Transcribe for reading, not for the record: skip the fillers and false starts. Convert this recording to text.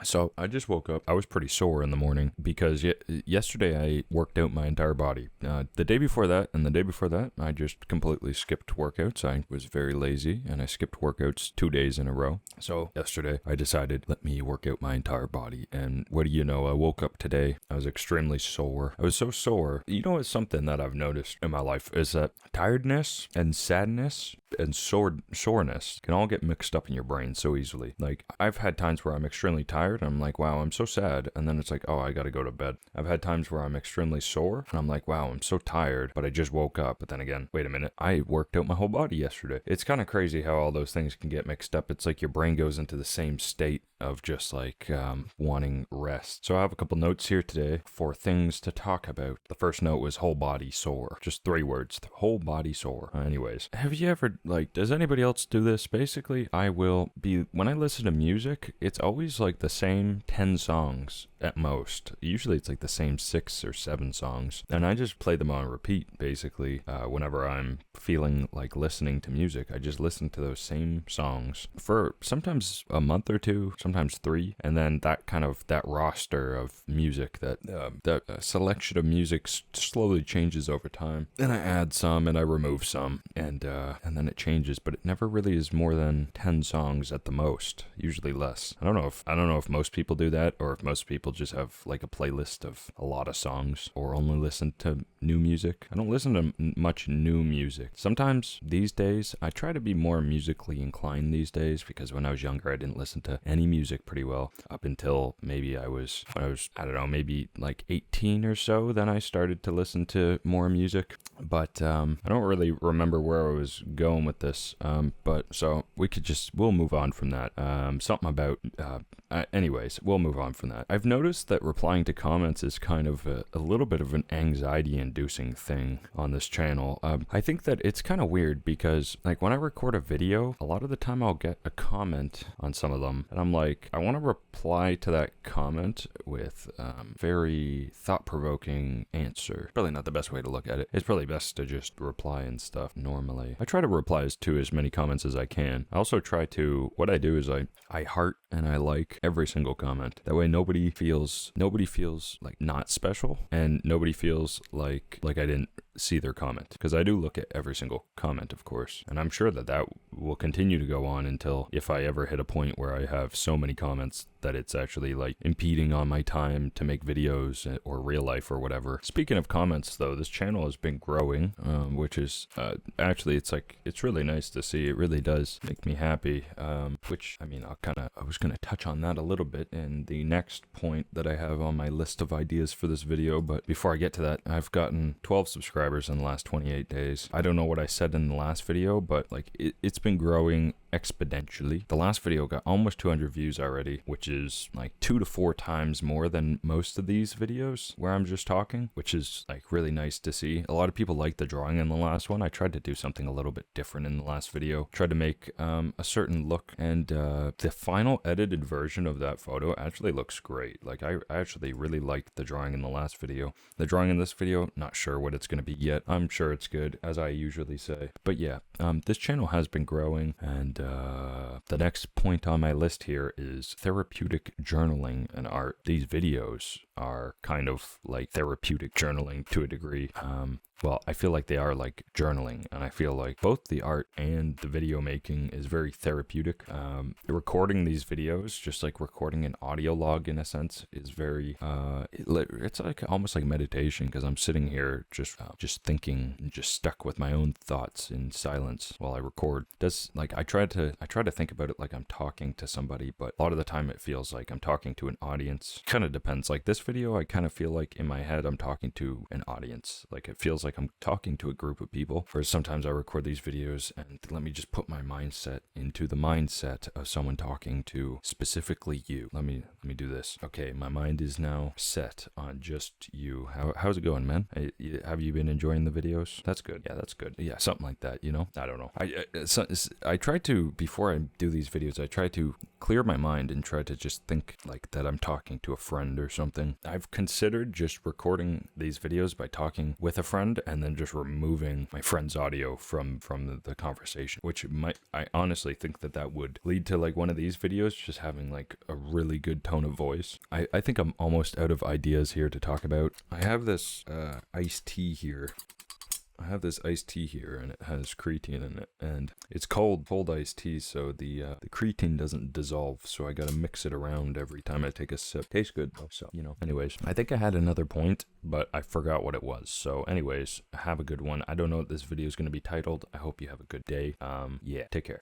So I just woke up. I was pretty sore in the morning because yesterday I worked out my entire body. The day before that and the day before that, I just completely skipped workouts. I was very lazy and I skipped workouts 2 days in a row. So yesterday I decided, let me work out my entire body. And what do you know? I woke up today. I was extremely sore. I was so sore. You know, it's something that I've noticed in my life is that tiredness and sadness and soreness can all get mixed up in your brain so easily. Like, I've had times where I'm extremely tired and I'm like, wow, I'm so sad, and then it's like, oh, I gotta go to bed. I've had times where I'm extremely sore and I'm like, wow, I'm so tired, but I just woke up. But then again, wait a minute, I worked out my whole body yesterday. It's kind of crazy how all those things can get mixed up. It's like your brain goes into the same state of just like wanting rest. So I have a couple notes here today for things to talk about. The first note was whole body sore. Just 3 words, whole body sore. Anyways, have you ever, like, does anybody else do this? Basically, when I listen to music, it's always like the same 10 songs at most. Usually it's like the same 6 or 7 songs. And I just play them on repeat, basically. Whenever I'm feeling like listening to music, I just listen to those same songs for sometimes a month or 2, sometimes 3. And then that roster of music, that selection of music slowly changes over time. And I add some and I remove some, and then it changes, but it never really is more than 10 songs at the most, usually less. I don't know if most people do that, or if most people just have like a playlist of a lot of songs, or only listen to new music. I don't listen to much new music. Sometimes these days, I try to be more musically inclined these days, because when I was younger, I didn't listen to any music pretty well up until maybe I was, I don't know, maybe like 18 or so. Then I started to listen to more music, but I don't really remember where I was going with this. But so we'll move on from that. Something about, anyways, we'll move on from that. I've noticed that replying to comments is kind of a little bit of an anxiety-inducing thing on this channel. I think that it's kind of weird because, like, when I record a video, a lot of the time I'll get a comment on some of them, and I'm like, I want to reply to that comment with very thought-provoking answer. Probably not the best way to look at it. It's probably best to just reply and stuff normally. I try to reply to as many comments as I can. I also try to, what I do is I heart and I like every single comment. That way nobody feels like not special, and nobody feels like I didn't see their comment, because I do look at every single comment, of course, and I'm sure that will continue to go on until, if I ever hit a point where I have so many comments that it's actually like impeding on my time to make videos or real life or whatever. Speaking of comments though, this channel has been growing, which is actually, it's really nice to see. It really does make me happy, which, I mean, I was gonna touch on that a little bit in the next point that I have on my list of ideas for this video, but before I get to that, I've gotten 12 subscribers in the last 28 days. I don't know what I said in the last video, but like it's been growing exponentially. The last video got almost 200 views already, which is like 2 to 4 times more than most of these videos where I'm just talking, which is like really nice to see. A lot of people liked the drawing in the last one. I tried to do something a little bit different in the last video, tried to make a certain look, and the final edited version of that photo actually looks great. Like, I actually really liked the drawing in the last video. The drawing in this video, not sure what it's going to be yet. I'm sure it's good, as I usually say. But yeah, this channel has been growing, and the next point on my list here is therapeutic journaling and art. These videos are kind of like therapeutic journaling to a degree. Well, I feel like they are like journaling, and I feel like both the art and the video making is very therapeutic. Recording these videos, just like recording an audio log in a sense, is very, it's like almost like meditation, because I'm sitting here just thinking and just stuck with my own thoughts in silence while I record. I try to think about it like I'm talking to somebody, but a lot of the time it feels like I'm talking to an audience. Kind of depends. Like this video, I kind of feel like in my head I'm talking to an audience. Like it feels like I'm talking to a group of people. Whereas sometimes I record these videos and let me just put my mindset into the mindset of someone talking to specifically you. Let me do this. Okay, my mind is now set on just you. How's it going, man? Have you been enjoying the videos? That's good. Yeah, that's good. Yeah, something like that, you know? I don't know. I try to, before I do these videos, I try to clear my mind and try to just think like that I'm talking to a friend or something. I've considered just recording these videos by talking with a friend, background and then just removing my friend's audio from the conversation, which I honestly think that would lead to like one of these videos just having like a really good tone of voice. I think I'm almost out of ideas here to talk about. I have this iced tea here. And it has creatine in it, and it's cold iced tea, so the creatine doesn't dissolve, so I gotta mix it around every time I take a sip. Tastes good though, so, you know. Anyways, I think I had another point, but I forgot what it was. So anyways, have a good one. I don't know what this video is gonna be titled. I hope you have a good day. Yeah, take care.